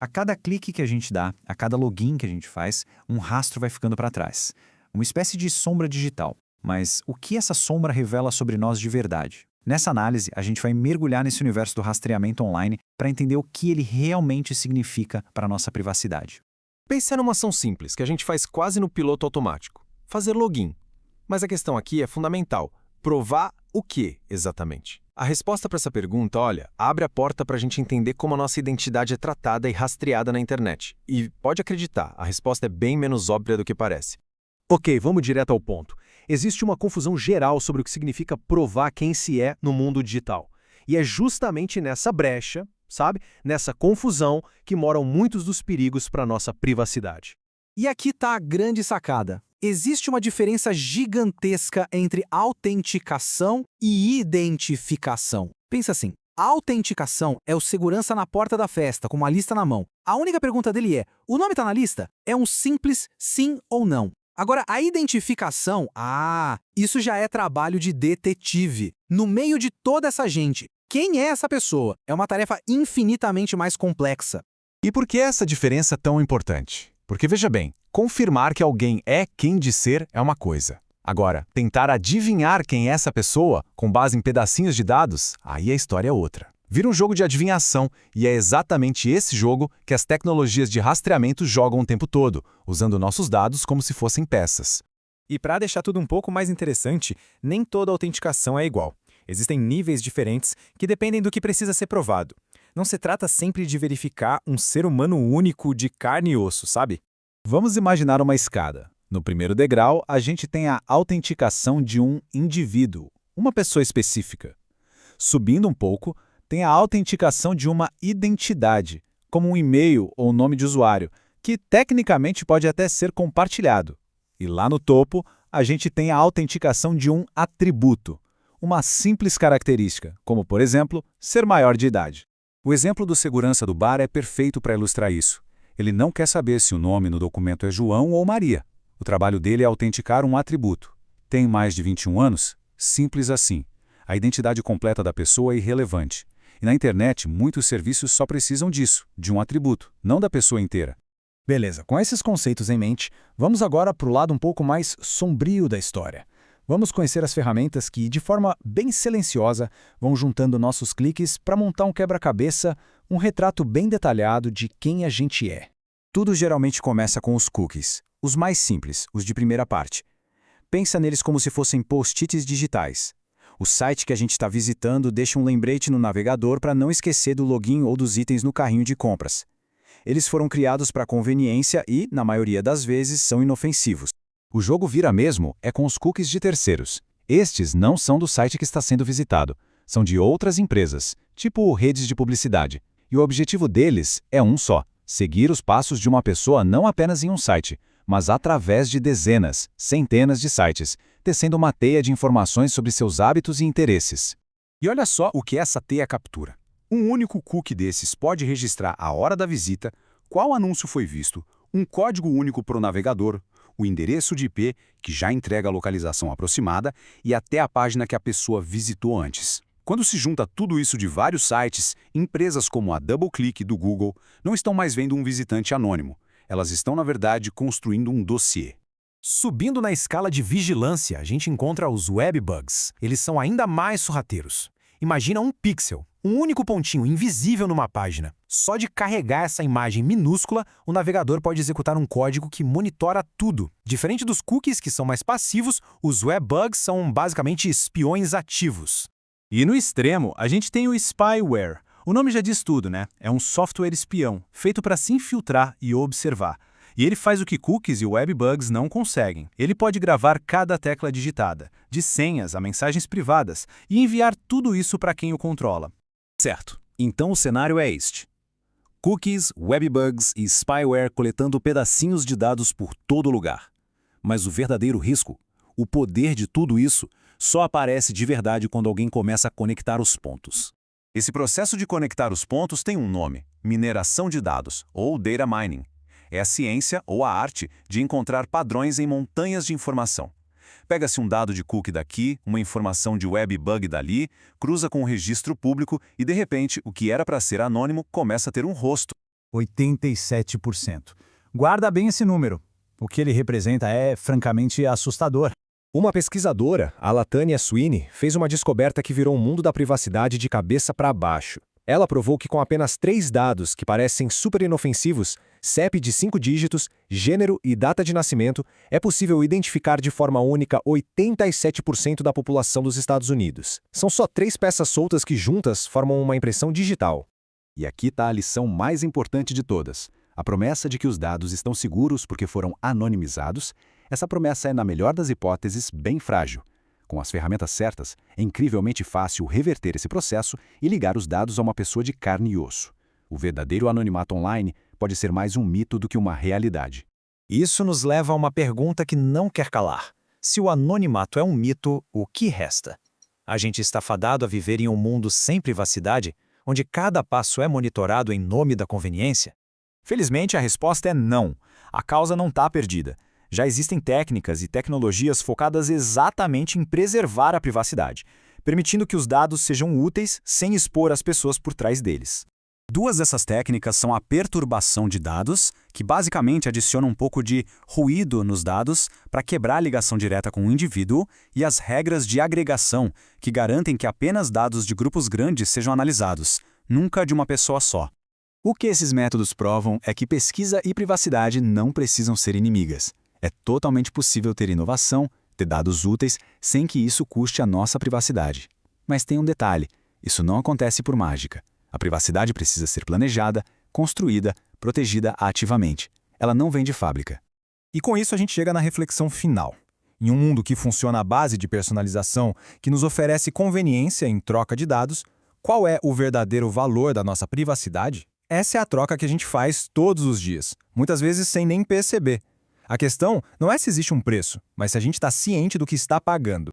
A cada clique que a gente dá, a cada login que a gente faz, um rastro vai ficando para trás. Uma espécie de sombra digital. Mas o que essa sombra revela sobre nós de verdade? Nessa análise, a gente vai mergulhar nesse universo do rastreamento online para entender o que ele realmente significa para a nossa privacidade. Pense numa ação simples que a gente faz quase no piloto automático: fazer login. Mas a questão aqui é fundamental: provar o que exatamente? A resposta para essa pergunta, olha, abre a porta para a gente entender como a nossa identidade é tratada e rastreada na internet. E pode acreditar, a resposta é bem menos óbvia do que parece. Ok, vamos direto ao ponto. Existe uma confusão geral sobre o que significa provar quem se é no mundo digital. E é justamente nessa brecha, sabe, nessa confusão, que moram muitos dos perigos para a nossa privacidade. E aqui está a grande sacada. Existe uma diferença gigantesca entre autenticação e identificação. Pensa assim, a autenticação é o segurança na porta da festa, com uma lista na mão. A única pergunta dele é: o nome está na lista? É um simples sim ou não. Agora, a identificação, isso já é trabalho de detetive. No meio de toda essa gente, quem é essa pessoa? É uma tarefa infinitamente mais complexa. E por que essa diferença é tão importante? Porque, veja bem, confirmar que alguém é quem diz ser é uma coisa. Agora, tentar adivinhar quem é essa pessoa, com base em pedacinhos de dados, aí a história é outra. Vira um jogo de adivinhação, e é exatamente esse jogo que as tecnologias de rastreamento jogam o tempo todo, usando nossos dados como se fossem peças. E para deixar tudo um pouco mais interessante, nem toda autenticação é igual. Existem níveis diferentes que dependem do que precisa ser provado. Não se trata sempre de verificar um ser humano único de carne e osso, sabe? Vamos imaginar uma escada. No primeiro degrau, a gente tem a autenticação de um indivíduo, uma pessoa específica. Subindo um pouco, tem a autenticação de uma identidade, como um e-mail ou nome de usuário, que tecnicamente pode até ser compartilhado. E lá no topo, a gente tem a autenticação de um atributo, uma simples característica, como, por exemplo, ser maior de idade. O exemplo do segurança do bar é perfeito para ilustrar isso. Ele não quer saber se o nome no documento é João ou Maria. O trabalho dele é autenticar um atributo. Tem mais de 21 anos? Simples assim. A identidade completa da pessoa é irrelevante. E na internet, muitos serviços só precisam disso, de um atributo, não da pessoa inteira. Beleza, com esses conceitos em mente, vamos agora para o lado um pouco mais sombrio da história. Vamos conhecer as ferramentas que, de forma bem silenciosa, vão juntando nossos cliques para montar um quebra-cabeça, um retrato bem detalhado de quem a gente é. Tudo geralmente começa com os cookies, os mais simples, os de primeira parte. Pensa neles como se fossem post-its digitais. O site que a gente está visitando deixa um lembrete no navegador para não esquecer do login ou dos itens no carrinho de compras. Eles foram criados para conveniência e, na maioria das vezes, são inofensivos. O jogo vira mesmo é com os cookies de terceiros. Estes não são do site que está sendo visitado, são de outras empresas, tipo redes de publicidade. E o objetivo deles é um só: seguir os passos de uma pessoa não apenas em um site, mas através de dezenas, centenas de sites, tecendo uma teia de informações sobre seus hábitos e interesses. E olha só o que essa teia captura. Um único cookie desses pode registrar a hora da visita, qual anúncio foi visto, um código único para o navegador, o endereço de IP, que já entrega a localização aproximada, e até a página que a pessoa visitou antes. Quando se junta tudo isso de vários sites, empresas como a DoubleClick do Google não estão mais vendo um visitante anônimo. Elas estão, na verdade, construindo um dossiê. Subindo na escala de vigilância, a gente encontra os web bugs. Eles são ainda mais sorrateiros. Imagina um pixel, um único pontinho invisível numa página. Só de carregar essa imagem minúscula, o navegador pode executar um código que monitora tudo. Diferente dos cookies, que são mais passivos, os web bugs são basicamente espiões ativos. E no extremo, a gente tem o spyware. O nome já diz tudo, né? É um software espião, feito para se infiltrar e observar. E ele faz o que cookies e web bugs não conseguem. Ele pode gravar cada tecla digitada, de senhas a mensagens privadas, e enviar tudo isso para quem o controla. Certo. Então o cenário é este: cookies, web bugs e spyware coletando pedacinhos de dados por todo lugar. Mas o verdadeiro risco, o poder de tudo isso, só aparece de verdade quando alguém começa a conectar os pontos. Esse processo de conectar os pontos tem um nome: mineração de dados, ou data mining. É a ciência ou a arte de encontrar padrões em montanhas de informação. Pega-se um dado de cookie daqui, uma informação de web bug dali, cruza com um registro público e, de repente, o que era para ser anônimo começa a ter um rosto. 87%. Guarda bem esse número. O que ele representa é, francamente, assustador. Uma pesquisadora, a Latanya Sweeney, fez uma descoberta que virou o mundo da privacidade de cabeça para baixo. Ela provou que com apenas 3 dados que parecem super inofensivos, CEP de 5 dígitos, gênero e data de nascimento, é possível identificar de forma única 87% da população dos Estados Unidos. São só 3 peças soltas que juntas formam uma impressão digital. E aqui está a lição mais importante de todas. A promessa de que os dados estão seguros porque foram anonimizados, essa promessa é, na melhor das hipóteses, bem frágil. Com as ferramentas certas, é incrivelmente fácil reverter esse processo e ligar os dados a uma pessoa de carne e osso. O verdadeiro anonimato online pode ser mais um mito do que uma realidade. Isso nos leva a uma pergunta que não quer calar. Se o anonimato é um mito, o que resta? A gente está fadado a viver em um mundo sem privacidade, onde cada passo é monitorado em nome da conveniência? Felizmente, a resposta é não. A causa não está perdida. Já existem técnicas e tecnologias focadas exatamente em preservar a privacidade, permitindo que os dados sejam úteis sem expor as pessoas por trás deles. 2 dessas técnicas são a perturbação de dados, que basicamente adiciona um pouco de ruído nos dados para quebrar a ligação direta com o indivíduo, e as regras de agregação, que garantem que apenas dados de grupos grandes sejam analisados, nunca de uma pessoa só. O que esses métodos provam é que pesquisa e privacidade não precisam ser inimigas. É totalmente possível ter inovação, ter dados úteis, sem que isso custe a nossa privacidade. Mas tem um detalhe, isso não acontece por mágica. A privacidade precisa ser planejada, construída, protegida ativamente. Ela não vem de fábrica. E com isso a gente chega na reflexão final. Em um mundo que funciona à base de personalização, que nos oferece conveniência em troca de dados, qual é o verdadeiro valor da nossa privacidade? Essa é a troca que a gente faz todos os dias, muitas vezes sem nem perceber. A questão não é se existe um preço, mas se a gente está ciente do que está pagando.